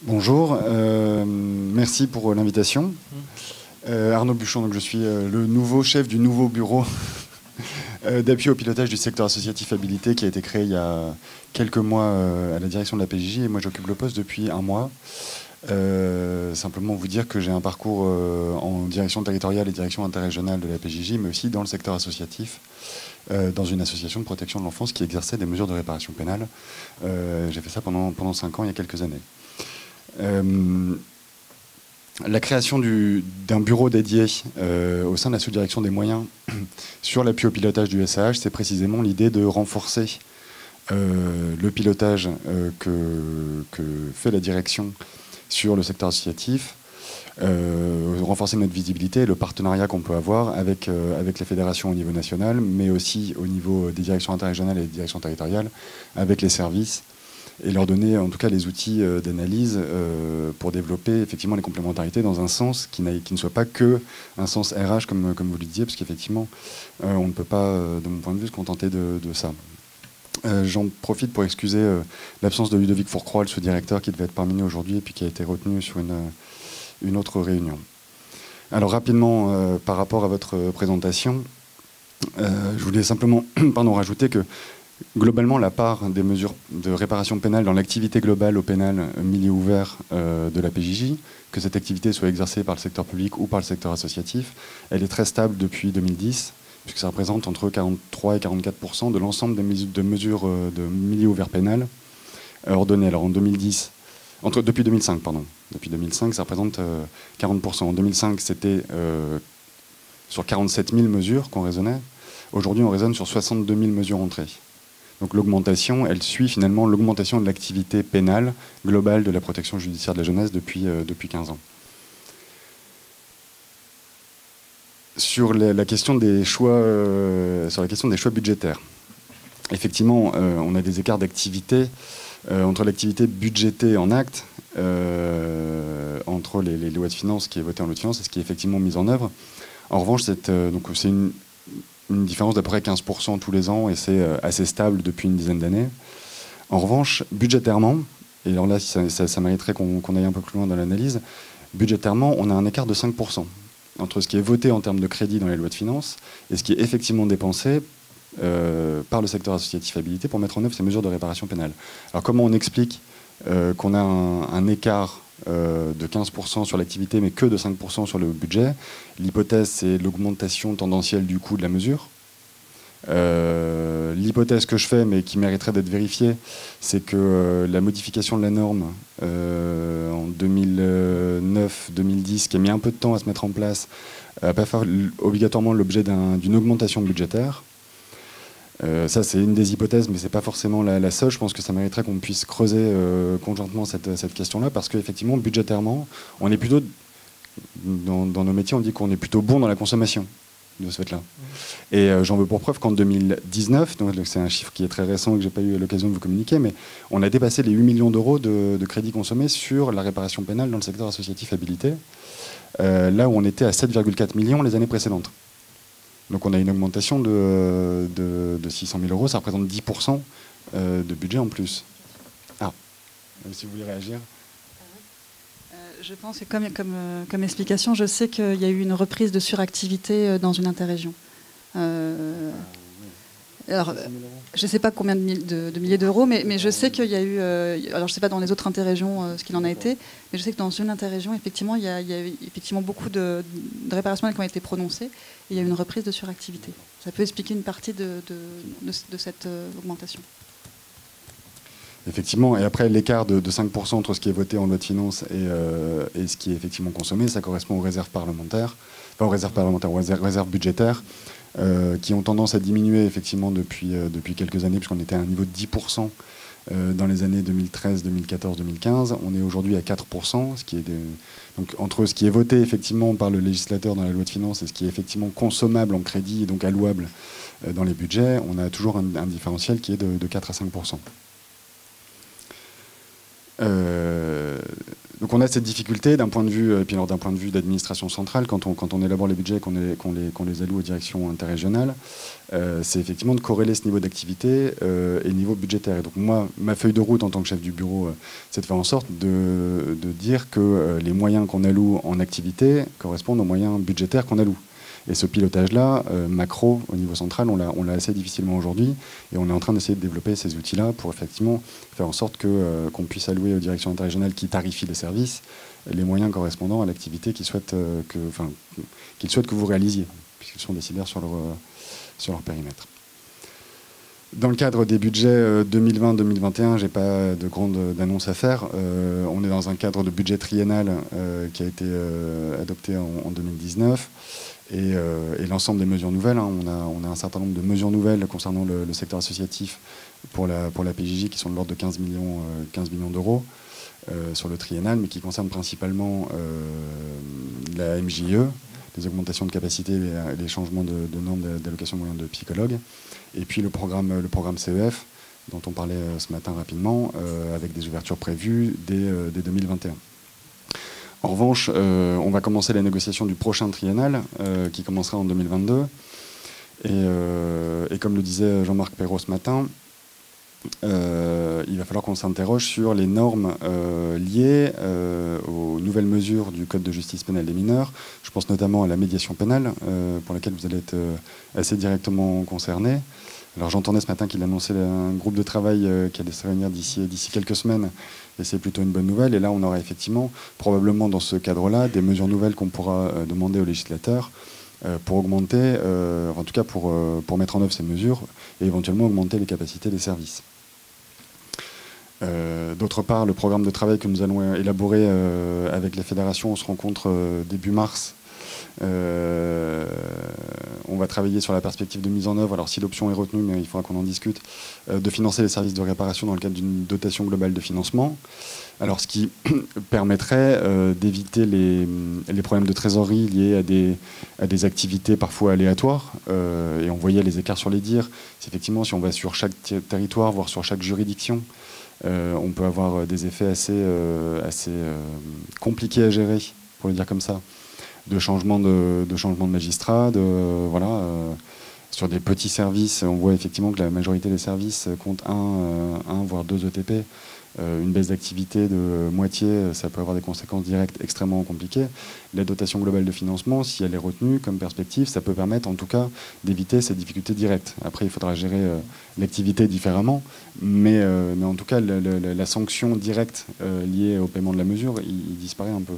Bonjour, merci pour l'invitation. Arnaud Buchon, donc je suis le nouveau chef du nouveau bureau d'appui au pilotage du secteur associatif habilité qui a été créé il y a quelques mois à la direction de la PJJ, et moi j'occupe le poste depuis un mois. Simplement vous dire que j'ai un parcours en direction territoriale et direction interrégionale de la PJJ, mais aussi dans le secteur associatif, dans une association de protection de l'enfance qui exerçait des mesures de réparation pénale. J'ai fait ça pendant 5 ans, il y a quelques années. La création d'un bureau dédié au sein de la sous-direction des moyens sur l'appui au pilotage du SAH, c'est précisément l'idée de renforcer le pilotage que fait la direction sur le secteur associatif, renforcer notre visibilité et le partenariat qu'on peut avoir avec les fédérations au niveau national, mais aussi au niveau des directions interrégionales et des directions territoriales, avec les services, et leur donner en tout cas les outils d'analyse pour développer effectivement les complémentarités dans un sens qui ne soit pas que un sens RH comme vous le disiez, parce qu'effectivement on ne peut pas, de mon point de vue, se contenter de ça. J'en profite pour excuser l'absence de Ludovic Fourcroy, le sous-directeur, qui devait être parmi nous aujourd'hui et puis qui a été retenu sur une autre réunion. Alors rapidement, par rapport à votre présentation, je voulais simplement rajouter que globalement, la part des mesures de réparation pénale dans l'activité globale au pénal milieu ouvert de la PJJ, que cette activité soit exercée par le secteur public ou par le secteur associatif, elle est très stable depuis 2010, puisque ça représente entre 43 et 44% de l'ensemble des mesures de milieu ouvert pénal ordonnées. Alors en 2010, depuis 2005, pardon. Depuis 2005, ça représente 40%. En 2005, c'était sur 47 000 mesures qu'on raisonnait. Aujourd'hui, on raisonne sur 62 000 mesures entrées. Donc l'augmentation, elle suit finalement l'augmentation de l'activité pénale globale de la protection judiciaire de la jeunesse depuis 15 ans. Sur la question des choix, budgétaires, effectivement, on a des écarts d'activité entre l'activité budgétée en acte, entre les lois de finances, qui est voté en loi de finances, et ce qui est effectivement mis en œuvre. En revanche, c'est une différence d'à peu près 15% tous les ans, et c'est assez stable depuis une dizaine d'années. En revanche, budgétairement, et alors là, ça mériterait qu'on aille un peu plus loin dans l'analyse, budgétairement, on a un écart de 5% entre ce qui est voté en termes de crédit dans les lois de finances et ce qui est effectivement dépensé par le secteur associatif habilité pour mettre en œuvre ces mesures de réparation pénale. Alors comment on explique qu'on a un écart de 15% sur l'activité, mais que de 5% sur le budget? L'hypothèse, c'est l'augmentation tendancielle du coût de la mesure. L'hypothèse que je fais, mais qui mériterait d'être vérifiée, c'est que la modification de la norme en 2009-2010, qui a mis un peu de temps à se mettre en place, n'a pas fait obligatoirement l'objet d'une augmentation budgétaire. Ça, c'est une des hypothèses, mais ce n'est pas forcément la seule. Je pense que ça mériterait qu'on puisse creuser conjointement cette question-là, parce qu'effectivement, budgétairement, on est plutôt, dans nos métiers, on dit qu'on est plutôt bon dans la consommation de ce fait-là. Et j'en veux pour preuve qu'en 2019, donc c'est un chiffre qui est très récent et que je n'ai pas eu l'occasion de vous communiquer, mais on a dépassé les 8 millions d'euros de crédits consommés sur la réparation pénale dans le secteur associatif habilité, là où on était à 7,4 millions les années précédentes. Donc on a une augmentation de 600 000 euros, ça représente 10% de budget en plus. Ah, si vous voulez réagir. Je pense que comme explication, je sais qu'il y a eu une reprise de suractivité dans une interrégion. Alors, je ne sais pas combien de milliers d'euros, mais je sais qu'il y a eu... alors, je ne sais pas dans les autres interrégions ce qu'il en a été, mais je sais que dans une interrégion, effectivement, il y a eu effectivement beaucoup de réparations qui ont été prononcées, et il y a eu une reprise de suractivité. Ça peut expliquer une partie de cette augmentation. Effectivement, et après l'écart de 5% entre ce qui est voté en loi de finances et ce qui est effectivement consommé, ça correspond aux réserves parlementaires, enfin aux réserves budgétaires, qui ont tendance à diminuer effectivement depuis quelques années, puisqu'on était à un niveau de 10% dans les années 2013, 2014, 2015. On est aujourd'hui à 4%, donc entre ce qui est voté effectivement par le législateur dans la loi de finances et ce qui est effectivement consommable en crédit et donc allouable dans les budgets, on a toujours un différentiel qui est de 4 à 5%. Donc Donc on a cette difficulté d'un point de vue, et puis alors d'un point de vue d'administration centrale, quand on élabore les budgets, qu'on les alloue aux directions interrégionales, c'est effectivement de corréler ce niveau d'activité et le niveau budgétaire. Et donc moi, ma feuille de route en tant que chef du bureau, c'est de faire en sorte de dire que les moyens qu'on alloue en activité correspondent aux moyens budgétaires qu'on alloue. Et ce pilotage-là, macro, au niveau central, on l'a assez difficilement aujourd'hui. Et on est en train d'essayer de développer ces outils-là pour effectivement faire en sorte qu'on puisse allouer aux directions interrégionales qui tarifient les services les moyens correspondant à l'activité qu'ils souhaitent, que vous réalisiez, puisqu'ils sont décideurs sur leur périmètre. Dans le cadre des budgets 2020-2021, je n'ai pas de grande annonce à faire. On est dans un cadre de budget triennal qui a été adopté en 2019. Et l'ensemble des mesures nouvelles, hein, on a un certain nombre de mesures nouvelles concernant le secteur associatif pour la PJJ qui sont de l'ordre de 15 millions d'euros sur le triennal, mais qui concernent principalement la MJE, les augmentations de capacité et les changements de normes d'allocation de moyens de psychologues, et puis le programme CEF, dont on parlait ce matin rapidement, avec des ouvertures prévues dès 2021. En revanche, on va commencer la négociation du prochain triennal, qui commencera en 2022. Et comme le disait Jean-Marc Perrault ce matin, il va falloir qu'on s'interroge sur les normes liées aux nouvelles mesures du Code de justice pénale des mineurs. Je pense notamment à la médiation pénale, pour laquelle vous allez être assez directement concernés. Alors j'entendais ce matin qu'il annonçait un groupe de travail qui allait se réunir d'ici quelques semaines, et c'est plutôt une bonne nouvelle. Et là, on aura effectivement, probablement dans ce cadre-là, des mesures nouvelles qu'on pourra demander aux législateurs pour augmenter, en tout cas pour mettre en œuvre ces mesures, et éventuellement augmenter les capacités des services. D'autre part, le programme de travail que nous allons élaborer avec les fédérations, on se rencontre début mars. On va travailler sur la perspective de mise en œuvre, alors si l'option est retenue, mais il faudra qu'on en discute, de financer les services de réparation dans le cadre d'une dotation globale de financement. Alors ce qui permettrait d'éviter les problèmes de trésorerie liés à des activités parfois aléatoires. Et on voyait les écarts sur les dires. C'est effectivement, si on va sur chaque territoire, voire sur chaque juridiction, on peut avoir des effets assez compliqués à gérer, pour le dire comme ça. De changement de magistrats, sur des petits services, on voit effectivement que la majorité des services comptent un voire 2 ETP. Une baisse d'activité de moitié, ça peut avoir des conséquences directes extrêmement compliquées. La dotation globale de financement, si elle est retenue comme perspective, ça peut permettre en tout cas d'éviter ces difficultés directes. Après, il faudra gérer l'activité différemment, mais en tout cas, la sanction directe liée au paiement de la mesure, il disparaît un peu.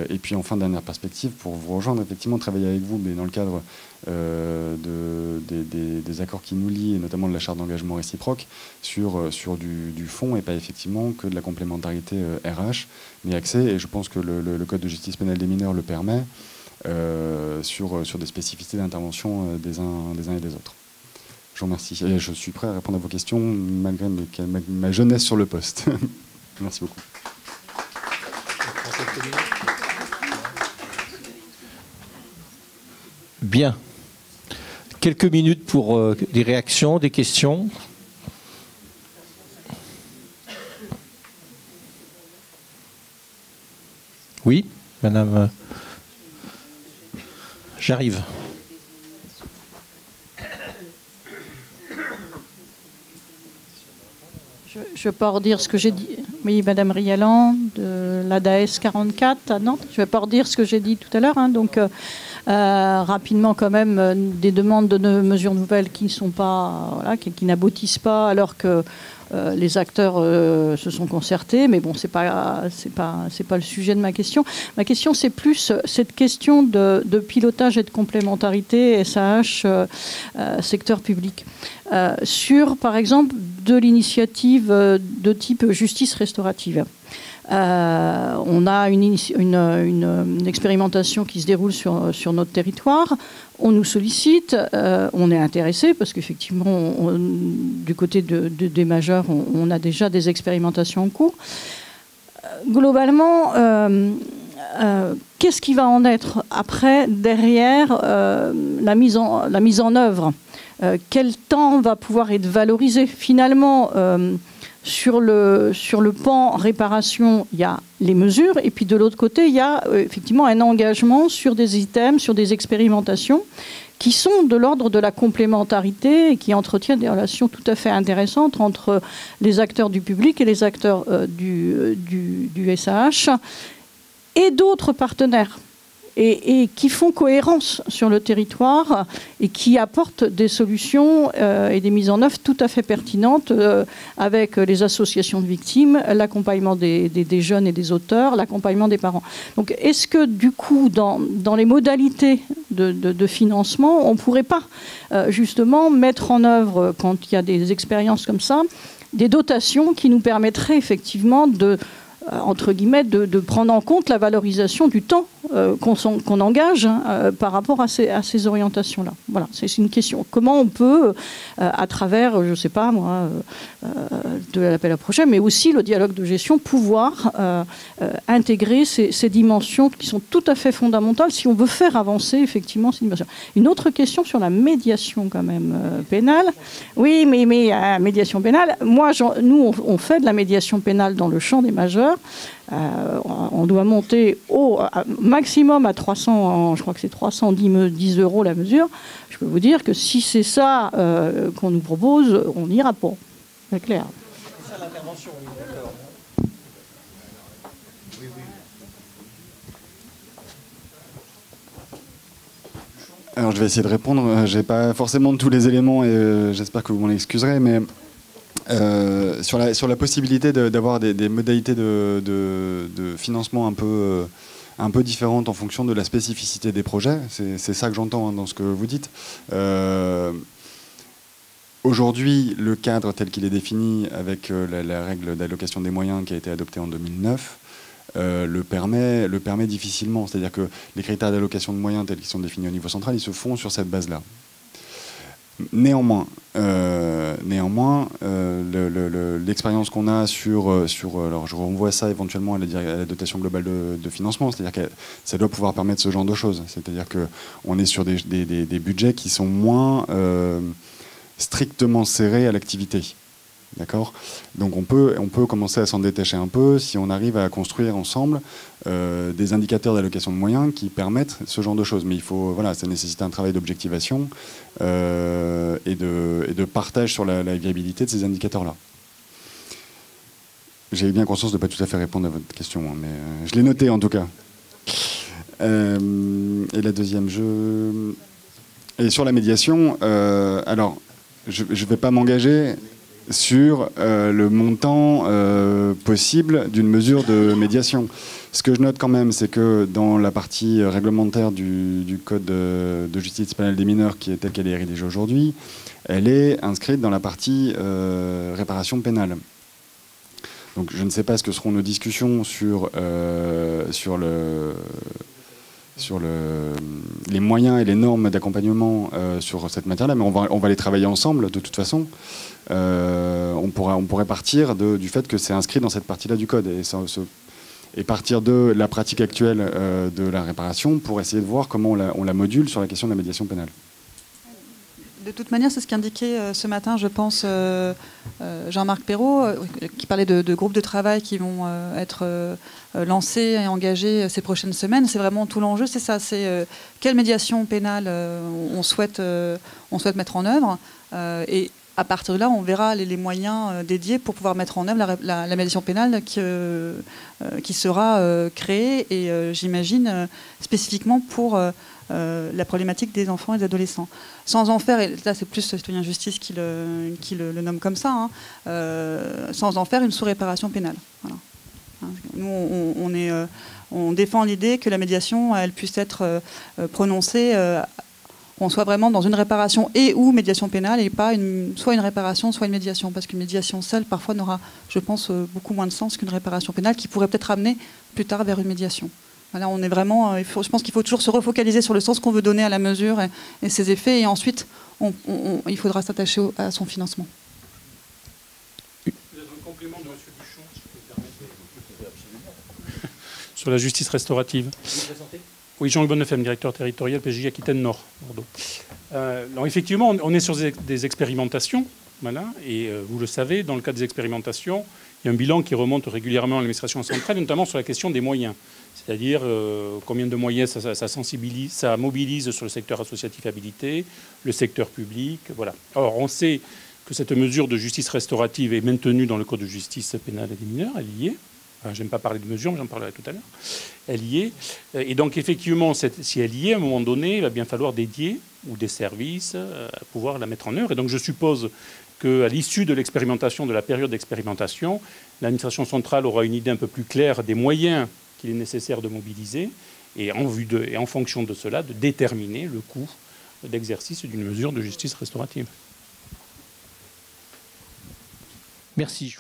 Et puis enfin, dernière perspective, pour vous rejoindre, effectivement, travailler avec vous, mais dans le cadre des accords qui nous lient, et notamment de la charte d'engagement réciproque, sur du fond, et pas effectivement que de la complémentarité RH, mais accès, et je pense que le Code de justice pénale des mineurs le permet, sur des spécificités d'intervention des uns et des autres. Je vous remercie. Et je suis prêt à répondre à vos questions, malgré ma jeunesse sur le poste. Merci beaucoup. Bien. Quelques minutes pour des réactions, des questions. Oui, madame. J'arrive. Je ne vais pas redire ce que j'ai dit. Oui, madame Rialan, de l'ADAS 44 à Nantes. Je ne vais pas redire ce que j'ai dit tout à l'heure. Hein. Donc, rapidement, quand même, des demandes de mesures nouvelles qui ne sont pas, voilà, qui n'aboutissent pas, alors que les acteurs se sont concertés. Mais bon, c'est pas le sujet de ma question. Ma question, c'est plus cette question de pilotage et de complémentarité SAH secteur public. Sur, par exemple, de l'initiative de type justice restaurative. On a une expérimentation qui se déroule sur notre territoire. On nous sollicite, on est intéressé parce qu'effectivement, du côté des majeurs, on a déjà des expérimentations en cours. Globalement, qu'est-ce qui va en être après, derrière la mise en œuvre? Quel temps va pouvoir être valorisé? Finalement, sur le pan réparation, il y a les mesures, et puis de l'autre côté, il y a effectivement un engagement sur des items, sur des expérimentations qui sont de l'ordre de la complémentarité et qui entretiennent des relations tout à fait intéressantes entre les acteurs du public et les acteurs du SAH et d'autres partenaires. Et qui font cohérence sur le territoire et qui apportent des solutions et des mises en œuvre tout à fait pertinentes avec les associations de victimes, l'accompagnement des jeunes et des auteurs, l'accompagnement des parents. Donc est-ce que du coup, dans les modalités de financement, on ne pourrait pas justement mettre en œuvre, quand il y a des expériences comme ça, des dotations qui nous permettraient effectivement entre guillemets, de prendre en compte la valorisation du temps qu'on engage par rapport à ces orientations-là. Voilà, c'est une question. Comment on peut, à travers, je ne sais pas moi, de l'appel à projet, mais aussi le dialogue de gestion, pouvoir intégrer ces dimensions qui sont tout à fait fondamentales si on veut faire avancer effectivement ces dimensions. Une autre question sur la médiation quand même pénale. Oui, mais médiation pénale, nous on fait de la médiation pénale dans le champ des majeurs. On doit monter au maximum à 300, je crois que c'est 310 € la mesure. Je peux vous dire que si c'est ça qu'on nous propose, on n'ira pas. C'est clair. C'est ça l'intervention, oui, d'accord. Alors je vais essayer de répondre. J'ai pas forcément tous les éléments et j'espère que vous m'en excuserez, mais sur la possibilité d'avoir des modalités de financement un peu différentes en fonction de la spécificité des projets, c'est ça que j'entends dans ce que vous dites. Aujourd'hui, le cadre tel qu'il est défini avec la règle d'allocation des moyens qui a été adoptée en 2009 le permet difficilement. C'est-à-dire que les critères d'allocation de moyens tels qu'ils sont définis au niveau central, ils se font sur cette base-là. Néanmoins, l'expérience qu'on a alors je renvoie ça éventuellement à la dotation globale de financement, c'est-à-dire que ça doit pouvoir permettre ce genre de choses. C'est-à-dire qu'on est sur des budgets qui sont moins strictement serrés à l'activité. D'accord ? Donc on peut commencer à s'en détacher un peu si on arrive à construire ensemble des indicateurs d'allocation de moyens qui permettent ce genre de choses. Mais ça nécessite un travail d'objectivation et de partage sur la viabilité de ces indicateurs-là. J'ai bien conscience de ne pas tout à fait répondre à votre question, mais je l'ai noté en tout cas. Et la deuxième, et sur la médiation, alors je ne vais pas m'engager sur le montant possible d'une mesure de médiation. Ce que je note quand même, c'est que dans la partie réglementaire du Code de justice pénale des mineurs, qui est telle qu'elle est rédigée aujourd'hui, elle est inscrite dans la partie réparation pénale. Donc je ne sais pas ce que seront nos discussions sur les moyens et les normes d'accompagnement sur cette matière-là, mais on va les travailler ensemble de toute façon. On pourrait partir du fait que c'est inscrit dans cette partie-là du code et partir de la pratique actuelle de la réparation pour essayer de voir comment on la module sur la question de la médiation pénale. De toute manière, c'est ce qu'indiquait ce matin, je pense, Jean-Marc Perrault, qui parlait de groupes de travail qui vont être lancés et engagés ces prochaines semaines. C'est vraiment tout l'enjeu, c'est ça. C'est quelle médiation pénale on souhaite mettre en œuvre. Et à partir de là, on verra les moyens dédiés pour pouvoir mettre en œuvre la médiation pénale qui sera créée, et j'imagine spécifiquement pour la problématique des enfants et des adolescents. Sans en faire, et là c'est plus Citoyen Justice qui le nomme comme ça, sans en faire une sous-réparation pénale. Voilà. Nous, on défend l'idée que la médiation, elle puisse être prononcée, qu'on soit vraiment dans une réparation et ou médiation pénale, et pas soit une réparation, soit une médiation, parce qu'une médiation seule, parfois, n'aura, je pense, beaucoup moins de sens qu'une réparation pénale, qui pourrait peut-être amener plus tard vers une médiation. Voilà, on est vraiment, je pense qu'il faut toujours se refocaliser sur le sens qu'on veut donner à la mesure et ses effets, et ensuite, il faudra s'attacher à son financement. Peut-être un complément de M. Buchon, si je peux me permettre. Sur la justice restaurative. Vous vous présentez ? Oui, Jean-Luc Bonnefemme, directeur territorial PJ Aquitaine Nord, Bordeaux. Alors effectivement, on est sur des expérimentations Voilà. Et vous le savez, dans le cadre des expérimentations, il y a un bilan qui remonte régulièrement à l'administration centrale, notamment sur la question des moyens. C'est-à-dire combien de moyens ça mobilise sur le secteur associatif habilité, le secteur public. Voilà. Or, on sait que cette mesure de justice restaurative est maintenue dans le Code de justice pénale et des mineurs, elle y est. Enfin, j'aime pas parler de mesure, mais j'en parlerai tout à l'heure. Elle y est. Et donc, effectivement, si elle y est, à un moment donné, il va bien falloir dédier ou des services à pouvoir la mettre en œuvre. Et donc, je suppose qu'à l'issue de l'expérimentation, de la période d'expérimentation, l'administration centrale aura une idée un peu plus claire des moyens qu'il est nécessaire de mobiliser et en fonction de cela, de déterminer le coût d'exercice d'une mesure de justice restaurative. Merci.